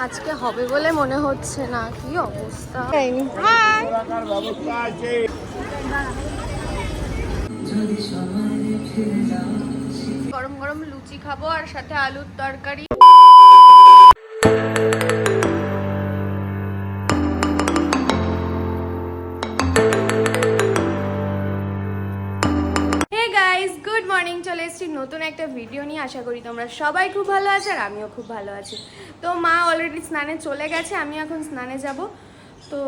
আজকে হবে বলে মনে হচ্ছে না, কি অবস্থা। গরম গরম লুচি খাবো আর সাথে আলুর তরকারি। গুড মর্নিং, চলে এসেছি নতুন একটা ভিডিও নিয়ে। আশা করি তোমরা সবাই খুব ভালো আছো আর আমিও খুব ভালো আছি। তো মা অলরেডি স্নানে চলে গেছে, আমি এখন স্নানে যাব। তো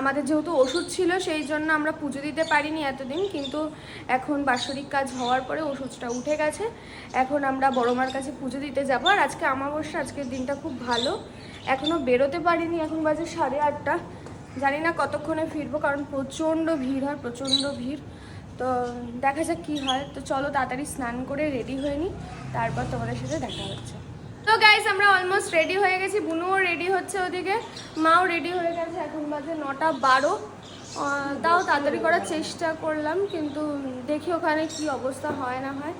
আমাদের যেহেতু ওষুধ ছিল সেই জন্য আমরা পুজো দিতে পারিনি এতদিন, কিন্তু এখন বাৎসরিক কাজ হওয়ার পরে ওষুধটা উঠে গেছে। এখন আমরা বড় মার কাছে পুজো দিতে যাব। আর আজকে অমাবস্যা, আজকের দিনটা খুব ভালো। এখনও বেরোতে পারিনি, এখন বাজে 8:30। জানি না কতক্ষণে ফিরবো, কারণ প্রচণ্ড ভিড় হয়, প্রচণ্ড ভিড়। তো দেখা যাক কী হয়। তো চলো তাড়াতাড়ি স্নান করে রেডি হয়ে নিই, তারপর তোমাদের সাথে দেখা হচ্ছে। তো গাইস, আমরা অলমোস্ট রেডি হয়ে গেছি। বুনুও রেডি হচ্ছে, ওদিকে মাও রেডি হয়ে গেছে। এখন বাজে 9:12। তাও তাড়াতাড়ি করার চেষ্টা করলাম, কিন্তু দেখি ওখানে কি অবস্থা হয় না হয়।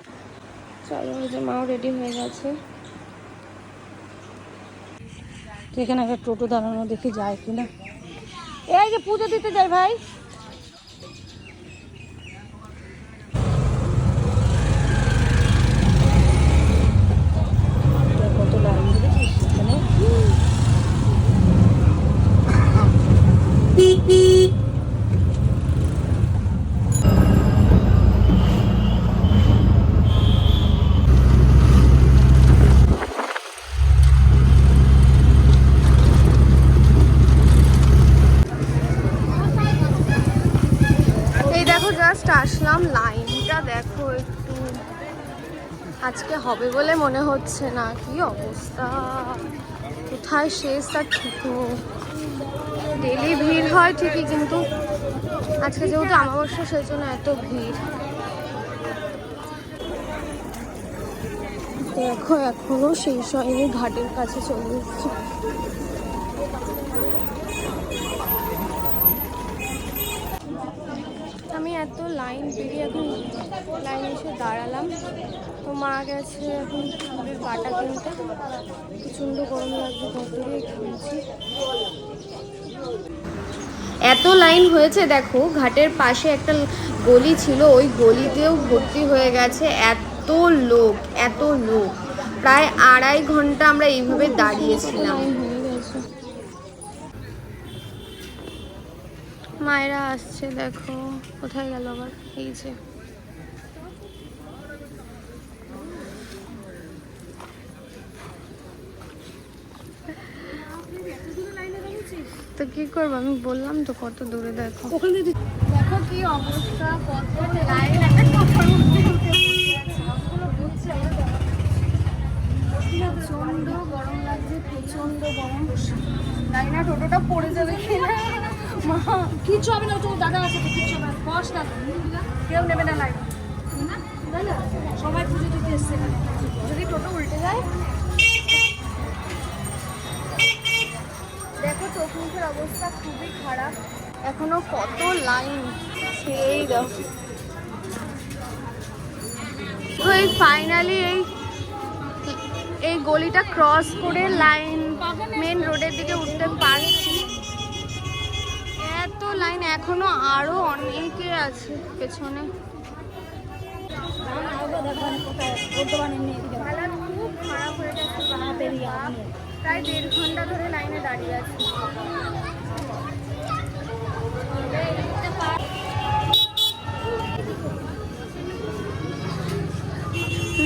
চলো, ওই যে মাও রেডি হয়ে গেছে। এখানে একটা টোটো দাঁড়ানো, দেখি যায় কিনা। এই যে পুজো দিতে যাই ভাই। কত লাইন দেখেছিস এখানে। জাস্ট আসলাম, লাইনটা দেখো একটু। আজকে হবে বলে মনে হচ্ছে না, কি অবস্থা। কোথায় শেষ তার ঠিক নেই। ডেলি ভিড় হয় ঠিকই, কিন্তু আজকে যেহেতু অমাবস্যা সেই জন্য এত ভিড়। দেখো এখনো শেষ হয়নি, ঘাটের কাছে চলে এসেছি। আমি এত লাইন পেরিয়ে এখন লাইনে এসে দাঁড়ালাম। তো মা গেছে এখন ফুলের পাটা কিনতে। প্রচণ্ড গরম লাগছে, ঘর থেকে কিনছি। এত লাইন হয়েছে দেখো, ঘাটের পাশে একটা গলি ছিল, ওই গলিতেও ভর্তি হয়ে গেছে। এত লোক, এত লোক। প্রায় 2.5 ঘন্টা আমরা এইভাবে দাঁড়িয়েছিলাম। মায়েরা আসছে, দেখো কোথায় গেল আবার। এই যে তো কি করবো, আমি বললাম তো কত দূরে। দেখো দেখো কি অবস্থা, কত লাইন। প্রচন্ড গরম লাগছে, প্রচন্ড গরম। জানি না টোটোটা পড়ে যাবে কিনা। মা কিচ্ছু হবে না, তো দাদা আছে, তো কিচ্ছু হবে না। বস না, কেউ নেবে না লাইন, সবাই পুজো দিতে এসছে। যদি টোটো উল্টে যায়। দেখো চোখ মুখের অবস্থা খুবই খারাপ, এখনো কত লাইন। সেই দেখো এই ফাইনালি এই গলিটা ক্রস করে লাইন মেন রোডের দিকে উঠতে পারছি। এত লাইন, এখনো আরো অনেকে আছে পেছনে। খুব খারাপ হয়ে গেছে, প্রায় 1.5 ঘন্টা ধরে লাইনে দাঁড়িয়ে আছি।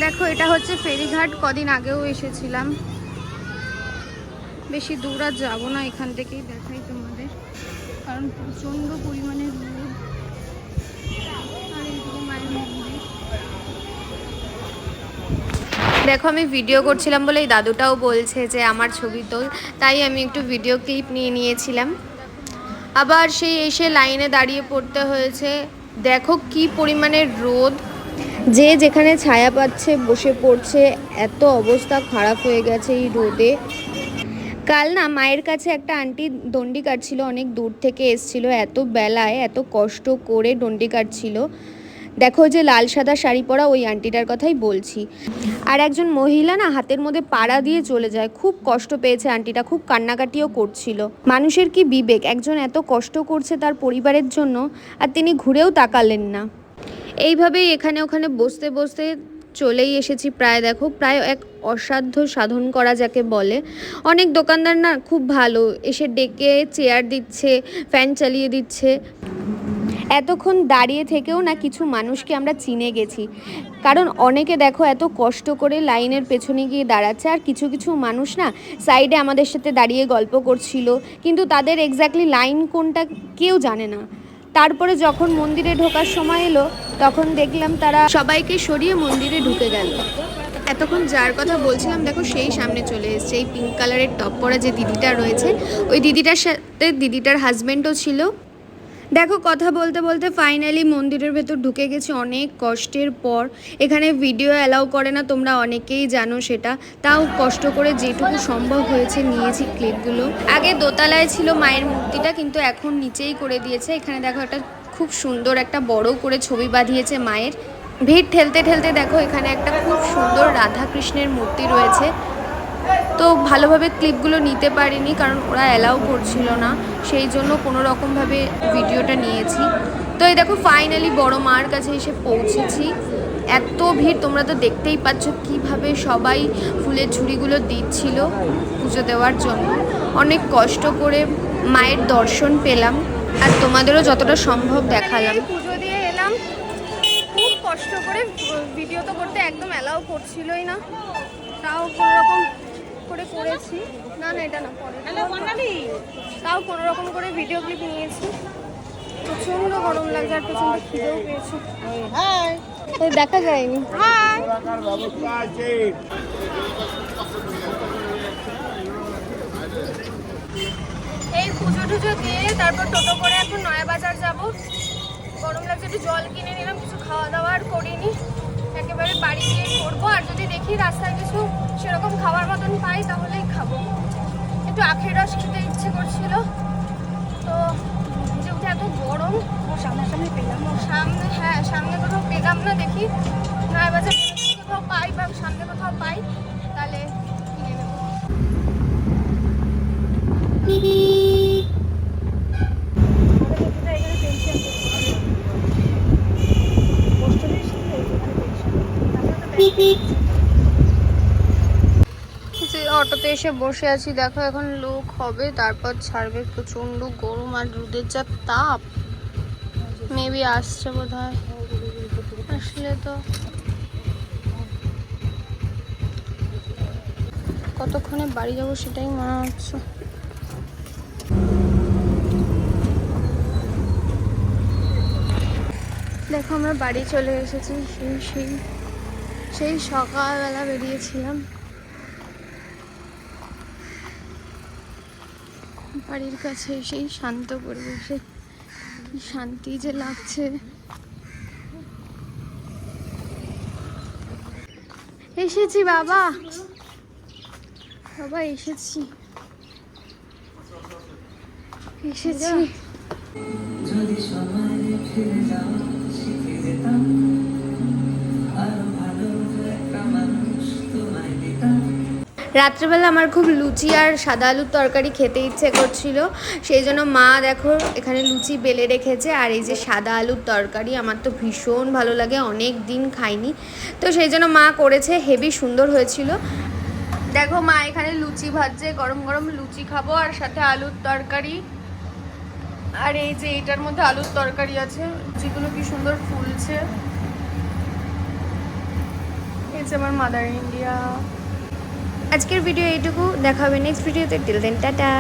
দেখো এটা হচ্ছে ফেরিঘাট, কদিন আগেও এসেছিলাম। বেশি দূর আর যাবো না, এখান থেকেই দেখাই তোমাদের, কারণ প্রচণ্ড পরিমাণে রোদ। আর এইদিকে মায়ের মন্দির। দেখো আমি ভিডিও করছিলাম বলে এই দাদুটাও বলছে যে আমার ছবি তোল, তাই আমি একটু ভিডিও ক্লিপ নিয়ে নিয়েছিলাম। আবার সেই এসে লাইনে দাঁড়িয়ে পড়তে হয়েছে। দেখো কি পরিমাণে রোদ, যে যেখানে ছায়া পাচ্ছে বসে পড়ছে। এত অবস্থা খারাপ হয়ে গেছে এই রোদে। কাল না মায়ের কাছে একটা আন্টি দণ্ডি কাটছিল, অনেক দূর থেকে এসছিল, এত বেলায় এত কষ্ট করে দণ্ডি কাটছিল। দেখো যে লাল সাদা শাড়ি পরা ওই আন্টিটার কথাই বলছি। আর একজন মহিলা না হাতের মধ্যে পাড়া দিয়ে চলে যায়, খুব কষ্ট পেয়েছে আন্টিটা, খুব কান্নাকাটিও করছিল। মানুষের কি বিবেক, একজন এত কষ্ট করছে তার পরিবারের জন্য আর তিনি ঘুরেও তাকালেন না। এইভাবেই এখানে ওখানে বসতে বসতে চলেই এসেছি প্রায়, দেখো প্রায় এক অসাধ্য সাধন করা যাকে বলে। অনেক দোকানদার না খুব ভালো, এসে ডেকে চেয়ার দিচ্ছে, ফ্যান চালিয়ে দিচ্ছে। এতক্ষণ দাঁড়িয়ে থেকেও না কিছু মানুষকে আমরা চিনে গেছি, কারণ অনেকে দেখো এত কষ্ট করে লাইনের পেছনে গিয়ে দাঁড়াচ্ছে, আর কিছু কিছু মানুষ না সাইডে আমাদের সাথে দাঁড়িয়ে গল্প করছিল, কিন্তু তাদের এক্স্যাক্টলি লাইন কোনটা কেউ জানে না। তারপরে যখন মন্দিরে ঢোকার সময় এলো তখন দেখলাম তারা সবাইকে সরিয়ে মন্দিরে ঢুকে গেল। এতক্ষণ যার কথা বলছিলাম দেখো সেই সামনে চলে এসেছে, এই পিঙ্ক কালারের টপ পরা যে দিদিটা রয়েছে, ওই দিদিটার সাথে দিদিটার হাজব্যান্ডও ছিল। দেখো কথা বলতে বলতে ফাইনালি মন্দিরের ভেতর ঢুকে গেছি অনেক কষ্টের পর। এখানে ভিডিও অ্যালাউ করে না, তোমরা অনেকেই জানো সেটা, তাও কষ্ট করে যেটুকু সম্ভব হয়েছে নিয়েছি ক্লিপগুলো। আগে দোতলায় ছিল মায়ের মূর্তিটা, কিন্তু এখন নিচেই করে দিয়েছে। এখানে দেখো একটা খুব সুন্দর একটা বড় করে ছবি বাঁধিয়েছে মায়ের। ভিড় ঠেলতে ঠেলতে দেখো এখানে একটা খুব সুন্দর রাধা কৃষ্ণের মূর্তি রয়েছে। তো ভালোভাবে ক্লিপগুলো নিতে পারিনি কারণ ওরা অ্যালাউ করছিল না, সেই জন্য কোনো রকমভাবে ভিডিওটা নিয়েছি। তো এই দেখো ফাইনালি বড় মার কাছে এসে পৌঁছেছি। এত ভিড়, তোমরা তো দেখতেই পাচ্ছ কিভাবে সবাই ফুলের ঝুড়িগুলো দিচ্ছিল পুজো দেওয়ার জন্য। অনেক কষ্ট করে মায়ের দর্শন পেলাম আর তোমাদেরও যতটা সম্ভব দেখালাম। পুজো দিয়ে এলাম, খুব কষ্ট করে, ভিডিও তো করতে একদম অ্যালাউ করছিলই না, তাও কোনোরকম করে করেছি। না না এটা না পরে, তাও কোনো রকম করে ভিডিও ক্লিপ নিয়েছি। প্রচন্ড গরম লাগছে আর প্রচন্ড খিদেও পেয়েছি, দেখা যায়নি। এই পুজো টুজো দিয়ে তারপর টোটো করে এখন নয়া বাজার যাব। গরম লাগছে, একটু জল কিনে নিলাম, কিছু খাওয়া দাওয়া আর করিনি, একেবারে বাড়ি গিয়ে করবো। আর যদি দেখি রাস্তায় কিছু সেরকম খাবার মতন পাই তাহলেই খাবো। একটু আখের রস খেতে ইচ্ছে করছিল, তো যেহেতু এত গরম সামনাসামনি পেলাম না, সামনে কোথাও পেলাম না, দেখি নয়া বাজার কোথাও পাই বা সামনে কোথাও পাই তাহলে কিনে নেবো। অটোতে এসে বসে আছি, দেখো এখন লোক হবে তারপর ছাড়বে। প্রচন্ড গরম আর রোদের যা তাপ, মেবি আসছে বোধ হয়, আসলে তো কতক্ষণে বাড়ি যাবো সেটাই মনে হচ্ছে। দেখো আমরা বাড়ি চলে এসেছি, সেই সকালবেলা বেরিয়েছিলাম। বাড়ির কাছে সেই শান্ত পরিবেশে কি শান্তি যে লাগছে। এসেছি বাবা, এসেছি। যদি সময় ফিরে যাও শিখে যেতাম আরো ভালো একটা মানুষ তোমায় দিতাম। রাত্রেবেলা আমার খুব লুচি আর সাদা আলুর তরকারি খেতে ইচ্ছে করছিল, সেই জন্য মা দেখো এখানে লুচি বেলে রেখেছে। আর এই যে সাদা আলুর তরকারি আমার তো ভীষণ ভালো লাগে, অনেক দিন খাইনি, তো সেই জন্য মা করেছে, হেভি সুন্দর হয়েছিল। দেখো মা এখানে লুচি ভাজছে, গরম গরম লুচি খাবো আর সাথে আলুর তরকারি। আর এই যে এটার মধ্যে আলুর তরকারি আছে, যেগুলো কি সুন্দর ফুলছে। এই যে আমার মাদার ইন্ডিয়া। আজকের ভিডিও এইটুকু, দেখা হবে নেক্সট ভিডিওতে। Till then tata.